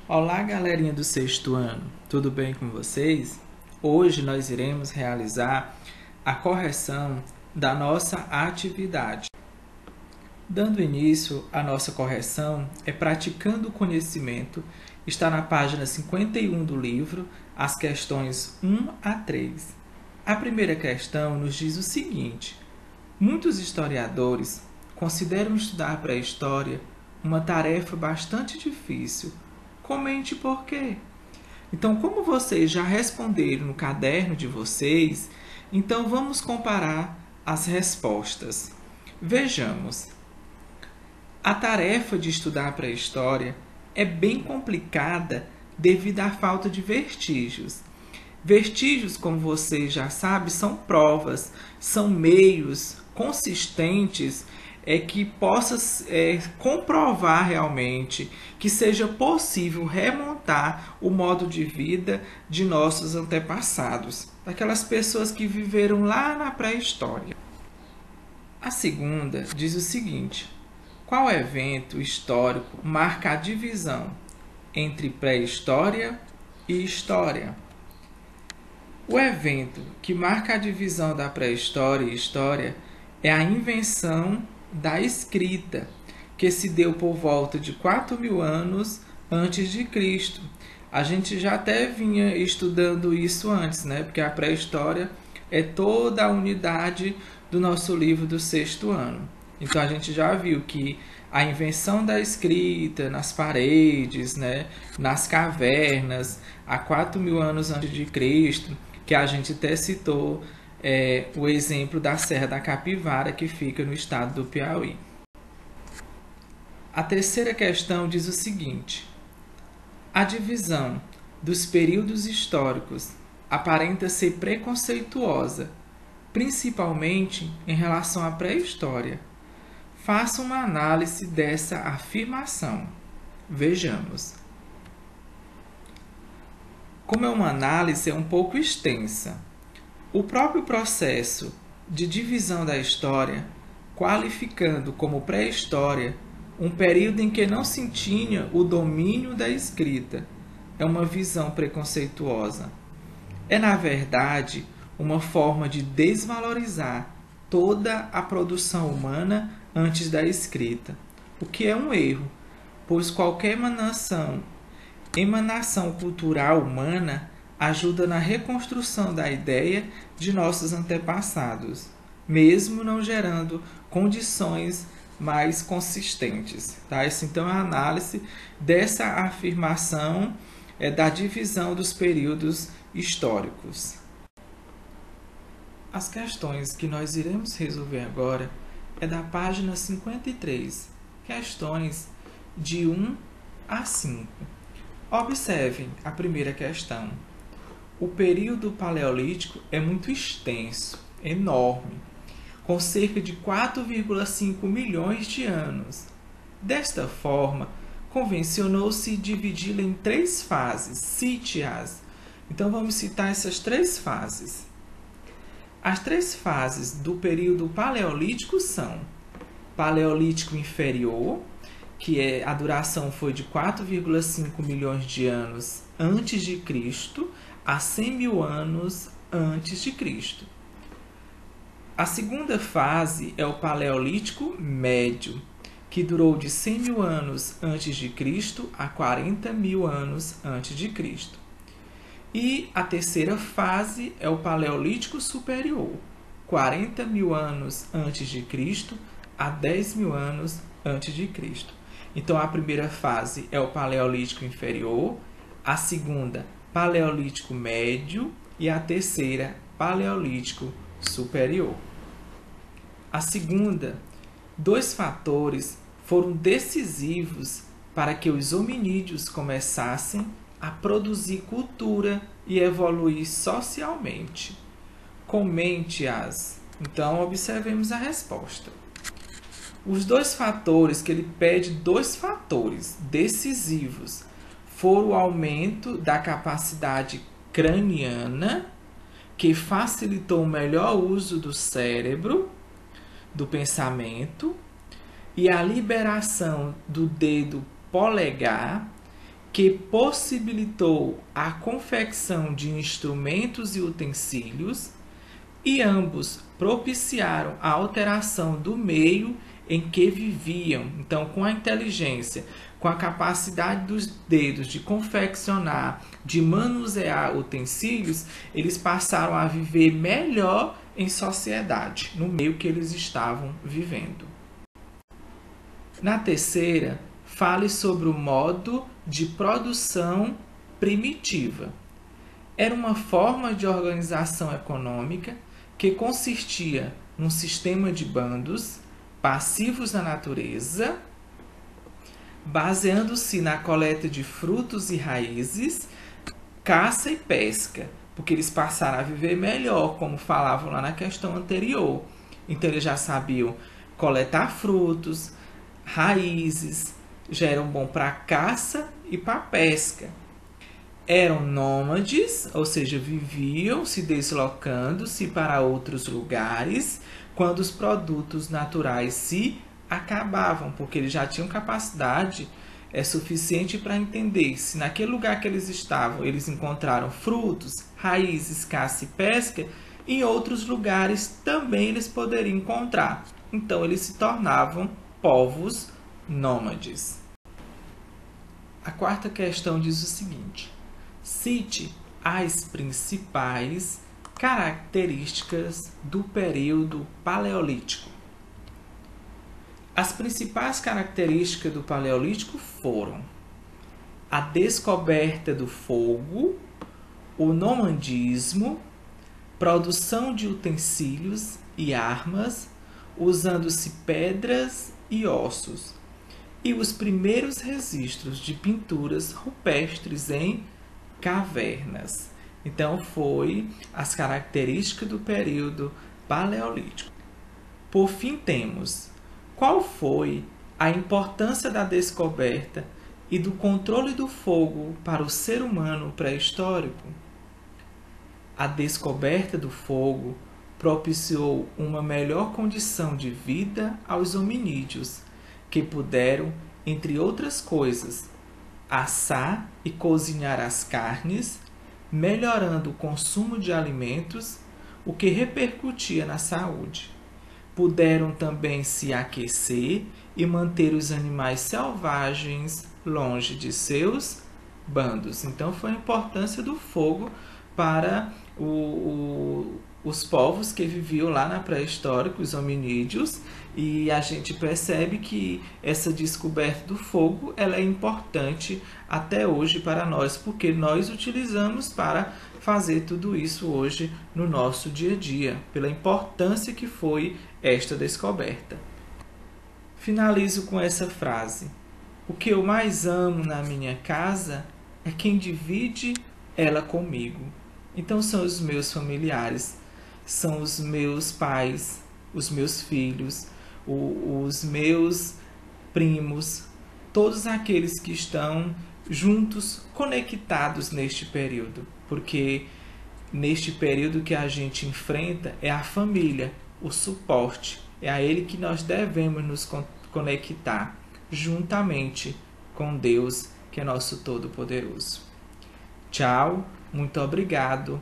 Olá, galerinha do sexto ano, tudo bem com vocês? Hoje nós iremos realizar a correção da nossa atividade. Dando início à nossa correção, praticando o conhecimento, está na página 51 do livro, as questões 1 a 3. A primeira questão nos diz o seguinte: muitos historiadores consideram estudar a pré-história uma tarefa bastante difícil. Comente por quê. Então, como vocês já responderam no caderno de vocês, então vamos comparar as respostas. Vejamos. A tarefa de estudar a pré-história é bem complicada devido à falta de vestígios. Vestígios, como vocês já sabem, são provas, são meios consistentes que possa comprovar realmente que seja possível remontar o modo de vida de nossos antepassados, daquelas pessoas que viveram lá na pré-história. A segunda diz o seguinte: qual evento histórico marca a divisão entre pré-história e história? O evento que marca a divisão da pré-história e história é a invenção da escrita, que se deu por volta de 4.000 anos antes de Cristo. A gente já até vinha estudando isso antes, né? Porque a pré-história é toda a unidade do nosso livro do sexto ano. Então a gente já viu que a invenção da escrita nas paredes, né? Nas cavernas, há 4.000 anos antes de Cristo, que a gente até citou o exemplo da Serra da Capivara, que fica no estado do Piauí. A terceira questão diz o seguinte: a divisão dos períodos históricos aparenta ser preconceituosa, principalmente em relação à pré-história. Faça uma análise dessa afirmação. Vejamos. Como é uma análise, é um pouco extensa. O próprio processo de divisão da história, qualificando como pré-história um período em que não se tinha o domínio da escrita, é uma visão preconceituosa. É, na verdade, uma forma de desvalorizar toda a produção humana antes da escrita, o que é um erro, pois qualquer emanação cultural humana ajuda na reconstrução da ideia de nossos antepassados, mesmo não gerando condições mais consistentes. Tá? Essa então é a análise dessa afirmação da divisão dos períodos históricos. As questões que nós iremos resolver agora é da página 53, questões de 1 a 5. Observem a primeira questão. O período paleolítico é muito extenso, enorme, com cerca de 4,5 milhões de anos. Desta forma, convencionou-se dividi-lo em 3 fases. Cite-as. Então, vamos citar essas 3 fases. As 3 fases do período paleolítico são: Paleolítico inferior, que a duração foi de 4,5 milhões de anos antes de Cristo a 100.000 anos antes de Cristo. A segunda fase é o Paleolítico médio, que durou de 100.000 anos antes de Cristo a 40.000 anos antes de Cristo. E a terceira fase é o Paleolítico superior, 40.000 anos antes de Cristo a 10.000 anos antes de Cristo. Então a primeira fase é o Paleolítico inferior, a segunda Paleolítico médio e a terceira Paleolítico superior. A segunda, 2 fatores foram decisivos para que os hominídeos começassem a produzir cultura e evoluir socialmente. Comente-as. Então, observemos a resposta. Os 2 fatores que ele pede, 2 fatores decisivos, foram o aumento da capacidade craniana, que facilitou o melhor uso do cérebro, do pensamento, e a liberação do dedo polegar, que possibilitou a confecção de instrumentos e utensílios, e ambos propiciaram a alteração do meio em que viviam. Então, com a inteligência, com a capacidade dos dedos de confeccionar, de manusear utensílios, eles passaram a viver melhor em sociedade, no meio que eles estavam vivendo. Na terceira, fale sobre o modo de produção primitiva. Era uma forma de organização econômica que consistia num sistema de bandos passivos na natureza, baseando-se na coleta de frutos e raízes, caça e pesca, porque eles passaram a viver melhor, como falavam lá na questão anterior. Então eles já sabiam coletar frutos, raízes, já eram bons para caça e para pesca. Eram nômades, ou seja, viviam se deslocando-se para outros lugares quando os produtos naturais se acabavam, porque eles já tinham capacidade suficiente para entender se naquele lugar que eles estavam eles encontraram frutos, raízes, caça e pesca, em outros lugares também eles poderiam encontrar. Então eles se tornavam povos nômades. A quarta questão diz o seguinte: cite as principais características do período paleolítico. As principais características do paleolítico foram a descoberta do fogo, o nomadismo, produção de utensílios e armas, usando-se pedras e ossos, e os primeiros registros de pinturas rupestres em cavernas. Então, foi as características do período paleolítico. Por fim, temos: qual foi a importância da descoberta e do controle do fogo para o ser humano pré-histórico? A descoberta do fogo propiciou uma melhor condição de vida aos hominídeos, que puderam, entre outras coisas, assar e cozinhar as carnes, melhorando o consumo de alimentos, o que repercutia na saúde. Puderam também se aquecer e manter os animais selvagens longe de seus bandos. Então, foi a importância do fogo para os povos que viviam lá na pré-história, os hominídeos, e a gente percebe que essa descoberta do fogo ela é importante até hoje para nós, porque nós utilizamos para fazer tudo isso hoje no nosso dia a dia, pela importância que foi esta descoberta. Finalizo com essa frase: o que eu mais amo na minha casa é quem divide ela comigo. Então são os meus familiares, são os meus pais, os meus filhos, os meus primos, todos aqueles que estão juntos, conectados neste período, porque neste período que a gente enfrenta é a família, o suporte, é a ele que nós devemos nos conectar, juntamente com Deus, que é nosso Todo-Poderoso. Tchau, muito obrigado.